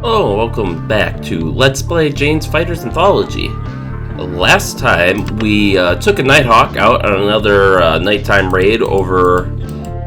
Oh, welcome back to Let's Play Jane's Fighters Anthology. Last time, we took a Nighthawk out on another nighttime raid over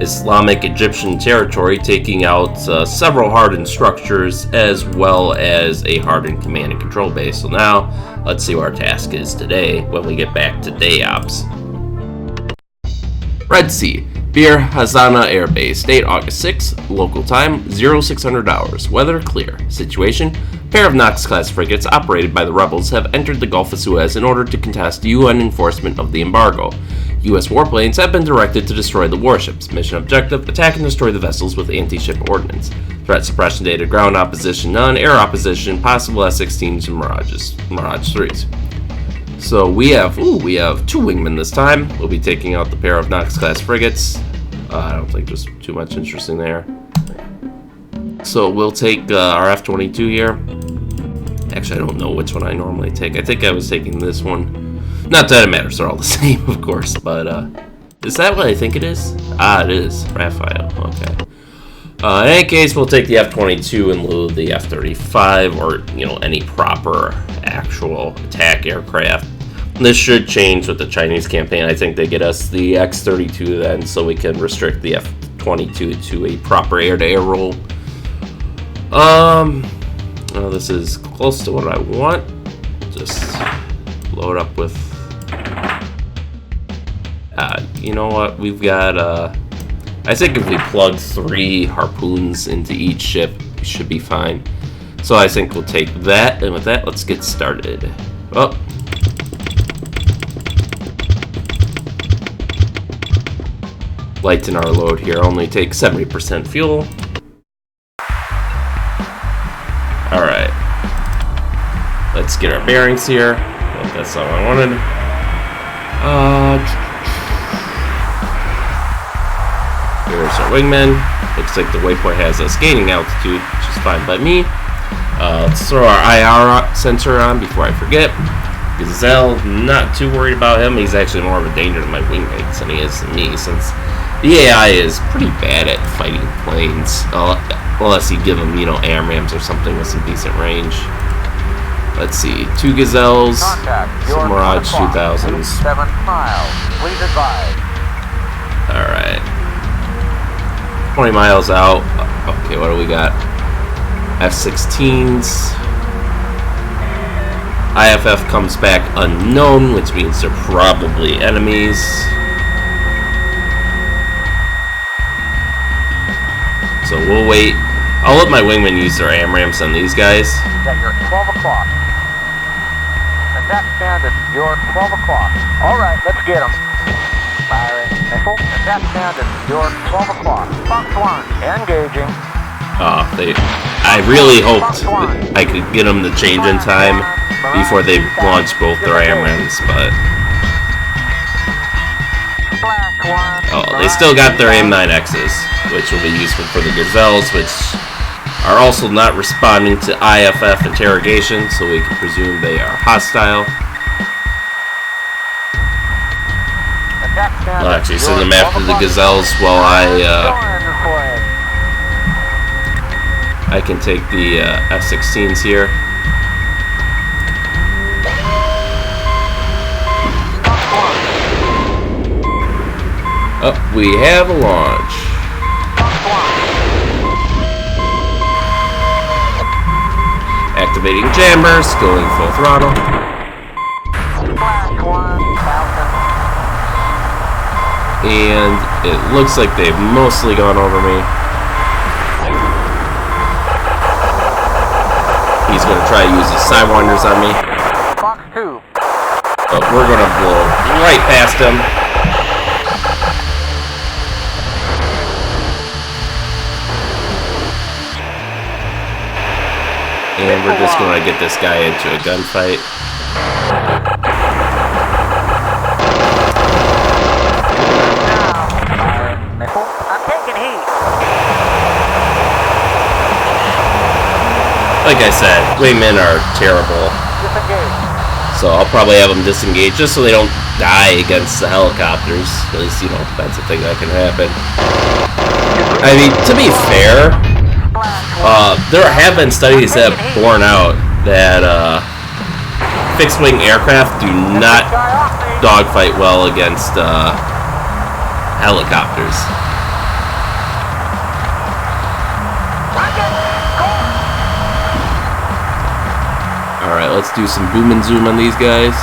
Islamic Egyptian territory, taking out several hardened structures as well as a hardened command and control base. So now, let's see what our task is today when we get back to day ops. Red Sea. Bir Hazana Air Base, date August 6, local time 0600 hours, weather clear. Situation: a pair of Knox class frigates operated by the rebels have entered the Gulf of Suez in order to contest UN enforcement of the embargo. US warplanes have been directed to destroy the warships. Mission objective: attack and destroy the vessels with anti-ship ordnance. Threat suppression data: ground opposition none, air opposition, possible S-16s and Mirage 3s. So we have two wingmen this time. We'll be taking out the pair of Knox class frigates. I don't think there's too much interesting there. So we'll take our F-22 here. Actually, I don't know which one I normally take. I think I was taking this one. Not that it matters, they're all the same, of course. But is that what I think it is? It is. Raphael, okay. In any case, we'll take the F-22 in lieu of the F-35 or, any proper actual attack aircraft. This should change with the Chinese campaign. I think they get us the X-32 then, so we can restrict the F-22 to a proper air-to-air rule. This is close to what I want. Just load up with... you know what? We've got... I think if we plug 3 harpoons into each ship, we should be fine. So I think we'll take that, and with that, let's get started. Oh. Lighten our load here, only take 70% fuel. Alright. Let's get our bearings here. That's all I wanted. Here's our wingman. Looks like the waypoint has us gaining altitude, which is fine by me. Let's throw our IR sensor on before I forget. Gazelle, not too worried about him. He's actually more of a danger to my wingmates than he is to me, since the AI is pretty bad at fighting planes. Unless you give him, AMRAAMs or something with some decent range. Let's see, 2 Gazelles, some Mirage 2000s. 7 miles, please advise. Alright. 20 miles out. Okay, what do we got? F-16s. IFF comes back unknown, which means they're probably enemies. So we'll wait. I'll let my wingmen use their AMRAAMs on these guys. At your 12 o'clock. Attack stand at your 12 o'clock. Alright, let's get them. Firing missile. Attack stand at your 12 o'clock. Fox 1, engaging. I really hoped that I could get them to change in time before they launch both their AMRAAMs, but... they still got their AIM-9Xs, which will be useful for the Gazelles, which are also not responding to IFF interrogation, so we can presume they are hostile. I'll actually send them after the Gazelles while I can take the F-16s here. Oh, we have a launch. Activating jammers, going full throttle. And it looks like they've mostly gone over me. He's going to try to use his sidewinders on me. But we're going to blow right past him. And we're just going to get this guy into a gunfight. I'm taking heat. Like I said, wingmen are terrible. So I'll probably have them disengage just so they don't die against the helicopters. Because, that's a thing that can happen. I mean, to be fair, There have been studies that have borne out that fixed-wing aircraft do not dogfight well against helicopters. Alright, let's do some boom and zoom on these guys.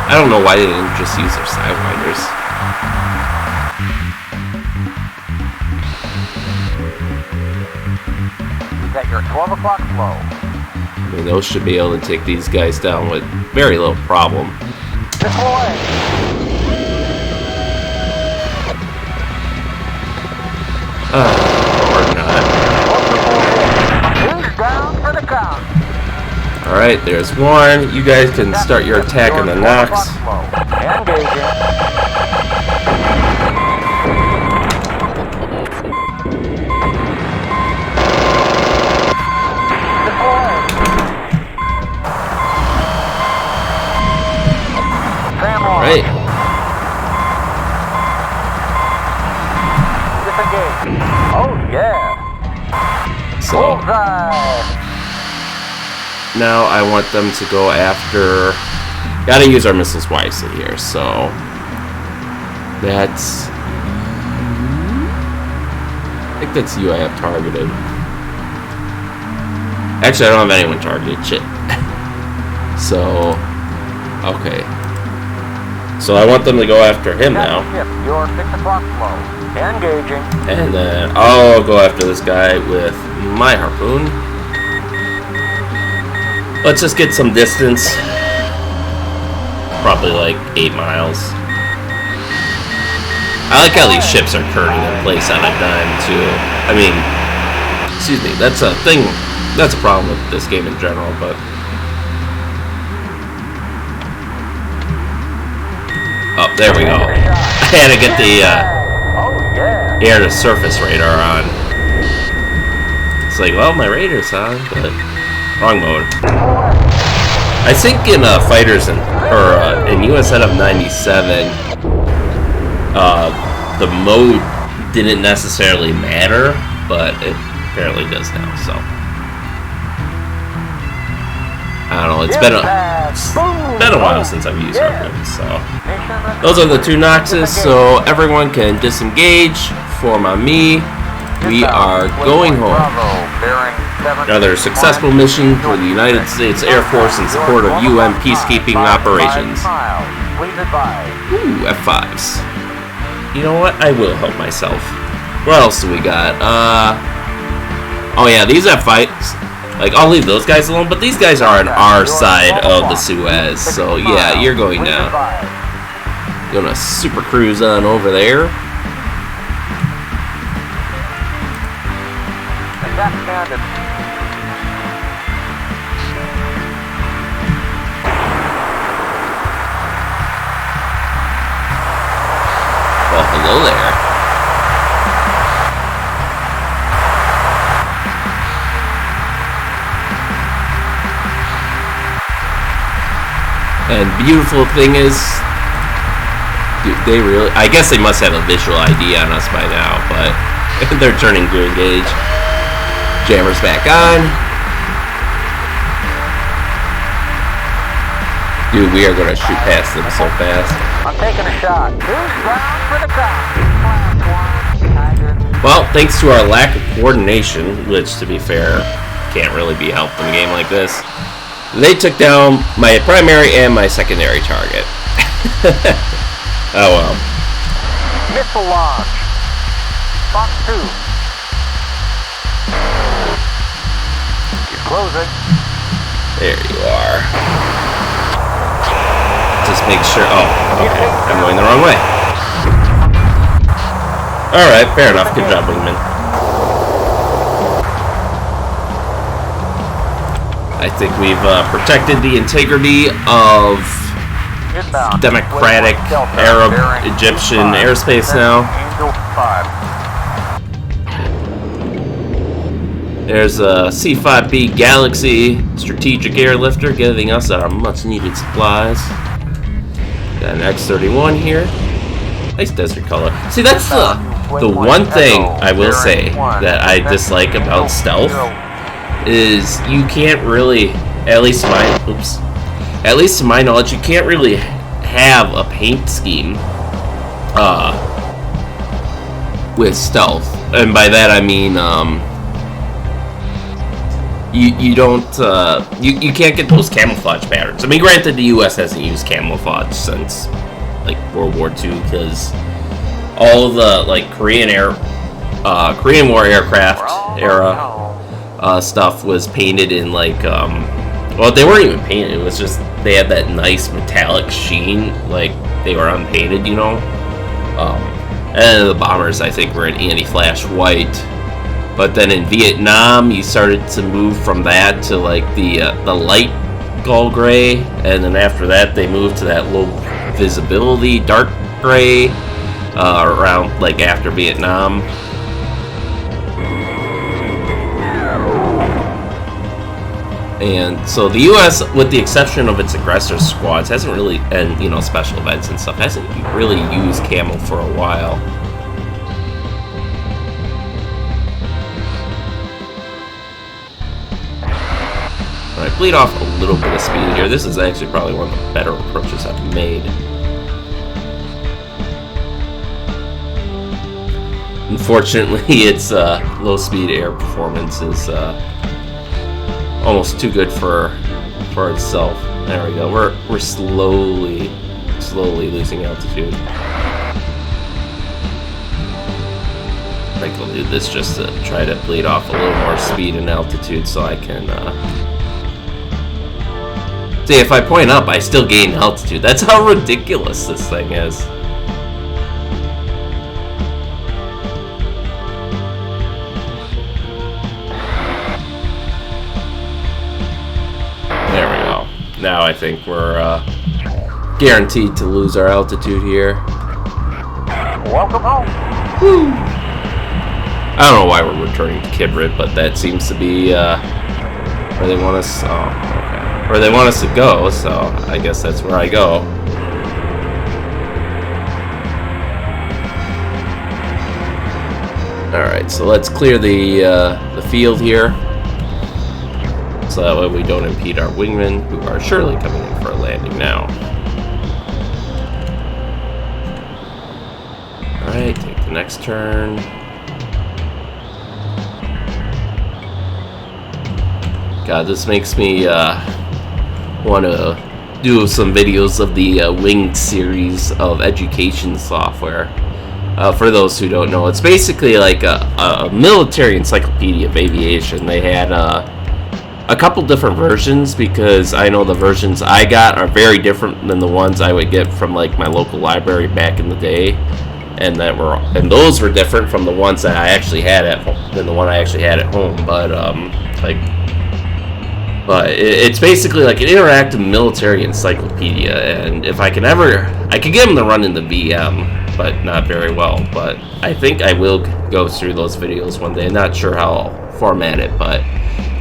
I don't know why they didn't just use their sidewinders. You got your 12 o'clock flow. I mean, those should be able to take these guys down with very little problem. Deploy. Or not. Who's down for the count? Alright, there's one. You guys can start your attack on the Knox. Engaging. Alright. Disengage. Oh, yeah. So Bullseye. now I want them to go after. Gotta use our missiles wisely here, so that's. I think that's you I have targeted. Actually, I don't have anyone targeted. Shit. So, okay. So I want them to go after him now. Your 6 o'clock flow. Engaging. And then I'll go after this guy with my harpoon. Let's just get some distance. Probably like 8 miles. I like how these ships are turning in place on a dime too. I mean, excuse me, that's a thing. That's a problem with this game in general, but. Oh, there we go. I had to get the air-to-surface radar on. It's like, well, my radar's on, but wrong mode. I think in fighters in US out of 97, the mode didn't necessarily matter, but it apparently does now. So I don't know. It's been a while since I've used harpoons, so those are the 2 Knoxes, so everyone can disengage. Form on me. We are going home. Another successful mission for the United States Air Force in support of UN peacekeeping operations. Ooh, F5s. You know what? I will help myself. What else do we got? Oh yeah, these F5s. Like, I'll leave those guys alone, but these guys are on our side of the Suez, so yeah, you're going down. Gonna super cruise on over there. Well, hello there. And beautiful thing is, dude, they really, I guess they must have a visual ID on us by now, but they're turning to engage. Jammer's back on. Dude, we are going to shoot past them so fast. I'm taking a shot. Who's down for the count? Well, thanks to our lack of coordination, which, to be fair, can't really be helped in a game like this, they took down my primary and my secondary target. Oh well. Missile launch. Fox 2. You're closing. There you are. Just make sure. Oh, okay. I'm going the wrong way. Alright, fair enough. Good job, Wingman. I think we've protected the integrity of democratic Arab Egyptian airspace now. There's a C-5B Galaxy strategic airlifter giving us our much needed supplies. Got an X-31 here. Nice desert color. See, that's the one thing I will say that I dislike about stealth is you can't really, at least to my knowledge, you can't really have a paint scheme with stealth, and by that I mean you don't you can't get those camouflage patterns. I mean, granted, the U.S. hasn't used camouflage since like World War II, because all the like Korean War aircraft era stuff was painted in like well, they weren't even painted. It was just they had that nice metallic sheen, like they were unpainted, you know. And the bombers, I think, were in anti-flash white. But then in Vietnam, you started to move from that to like the light gull gray, and then after that, they moved to that low visibility dark gray around like after Vietnam. And so the U.S., with the exception of its aggressor squads, hasn't really, and you know, special events and stuff, hasn't really used camo for a while. Alright, bleed off a little bit of speed here. This is actually probably one of the better approaches I've made. Unfortunately, its low speed air performance is almost too good for itself. There we go. We're slowly losing altitude. I think I'll do this just to try to bleed off a little more speed and altitude, so I can see if I point up, I still gain altitude. That's how ridiculous this thing is. Now I think we're guaranteed to lose our altitude here. Welcome home. Woo. I don't know why we're returning to Kibrit, but that seems to be where they want us. Oh, okay. Where they want us to go. So I guess that's where I go. All right, so let's clear the field here, so that way we don't impede our wingmen, who are surely coming in for a landing now. Alright, take the next turn. God, this makes me want to do some videos of the Winged series of education software. For those who don't know, it's basically like a military encyclopedia of aviation. They had a couple different versions, because I know the versions I got are very different than the ones I would get from like my local library back in the day, and those were different from the ones that I actually had at home, than the one I actually had at home. But it's basically like an interactive military encyclopedia, and if I could get them to run in the VM, but not very well. But I think I will go through those videos one day. I'm not sure how I'll format it, but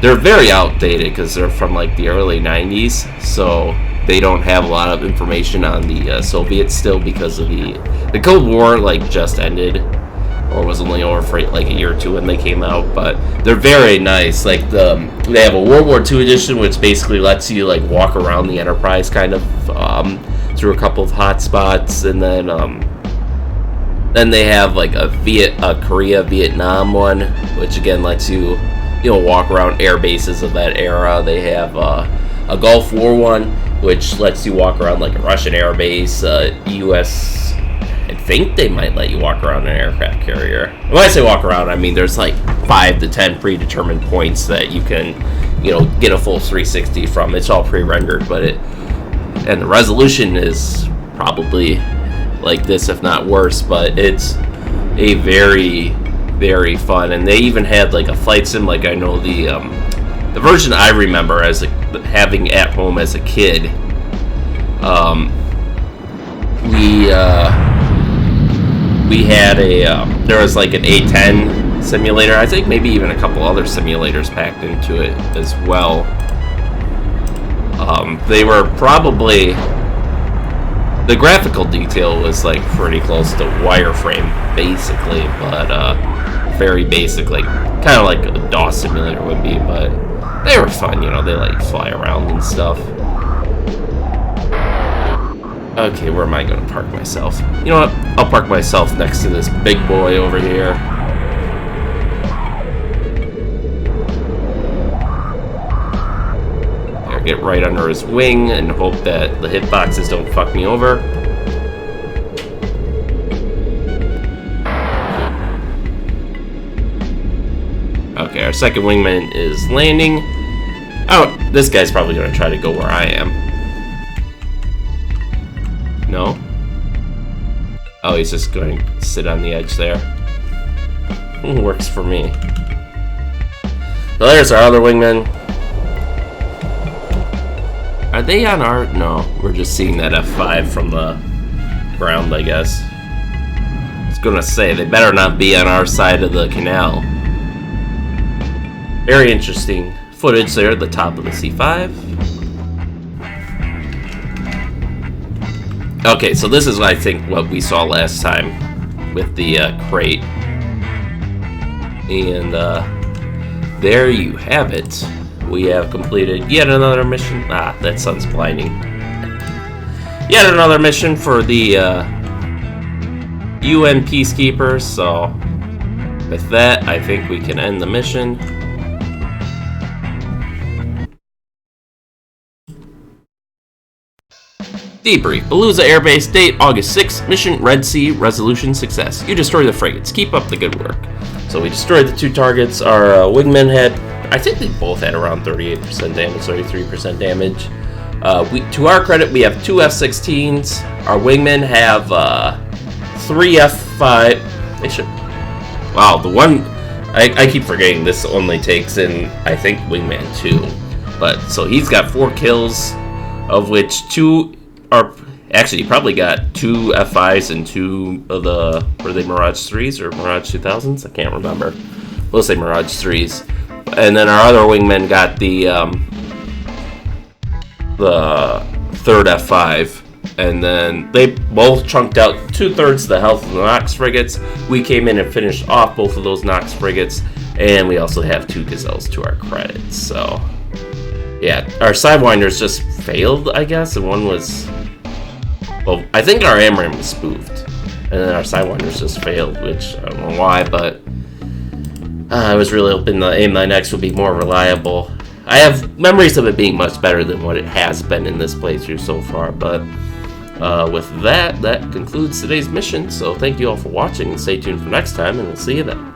they're very outdated because they're from like the early 90s, so they don't have a lot of information on the Soviets still, because of the Cold War like just ended, or was only over for like a year or two when they came out. But they're very nice. Like they have a World War II edition, which basically lets you like walk around the Enterprise kind of through a couple of hot spots, and then they have like a Korea Vietnam one, which again lets you walk around air bases of that era. They have a Gulf War one, which lets you walk around like a Russian air base. U.S. I think they might let you walk around an aircraft carrier. When I say walk around, I mean there's like 5 to 10 predetermined points that you can, get a full 360 from. It's all pre-rendered, and the resolution is probably like this, if not worse. But it's a very, very fun, and they even had like a flight sim. Like I know the version I remember as having at home as a kid. We had there was like an A-10 simulator. I think maybe even a couple other simulators packed into it as The graphical detail was like pretty close to wireframe, basically, but very basic, like kind of like a DOS simulator would be. But they were fun, you know. They like fly around and stuff. Okay, where am I going to park myself? You know what? I'll park myself next to this big boy over here. I'll get right under his wing and hope that the hitboxes don't fuck me over. Okay, our second wingman is landing. Oh, this guy's probably going to try to go where I am. No? Oh, he's just going to sit on the edge there. Works for me. So there's our other wingman. Are they on our... No, we're just seeing that F5 from the ground, I guess. I was going to say, they better not be on our side of the canal. Very interesting footage there at the top of the C5. Okay, so this is, I think, what we saw last time with the crate. And there you have it. We have completed yet another mission. Ah, that sun's blinding. Yet another mission for the UN Peacekeepers. So, with that, I think we can end the mission. Debrief. Palooza Air Base, date August 6th. Mission Red Sea, resolution success. You destroy the frigates. Keep up the good work. So we destroyed the 2 targets. Our wingmen had, I think they both had around 38% damage, 33% damage. To our credit, we have 2 F-16s. Our wingmen have 3 F-5. They should. Wow, the one I keep forgetting this only takes in, I think, wingman 2. But so he's got 4 kills, of which 2 are actually, he probably got 2 F5s and 2 of the, were they Mirage 3s or Mirage 2000s? I can't remember. We'll say Mirage 3s. And then our other wingmen got the 3rd F5. And then they both chunked out 2/3 of the health of the Knox frigates. We came in and finished off both of those Knox frigates. And we also have 2 Gazelles to our credit. So, yeah, our Sidewinders just failed, I guess. And one was... Well, I think our AMRAAM was spoofed, and then our Sidewinders just failed, which I don't know why, but I was really hoping the AIM-9X would be more reliable. I have memories of it being much better than what it has been in this playthrough so far, but with that concludes today's mission, so thank you all for watching, and stay tuned for next time, and we'll see you then.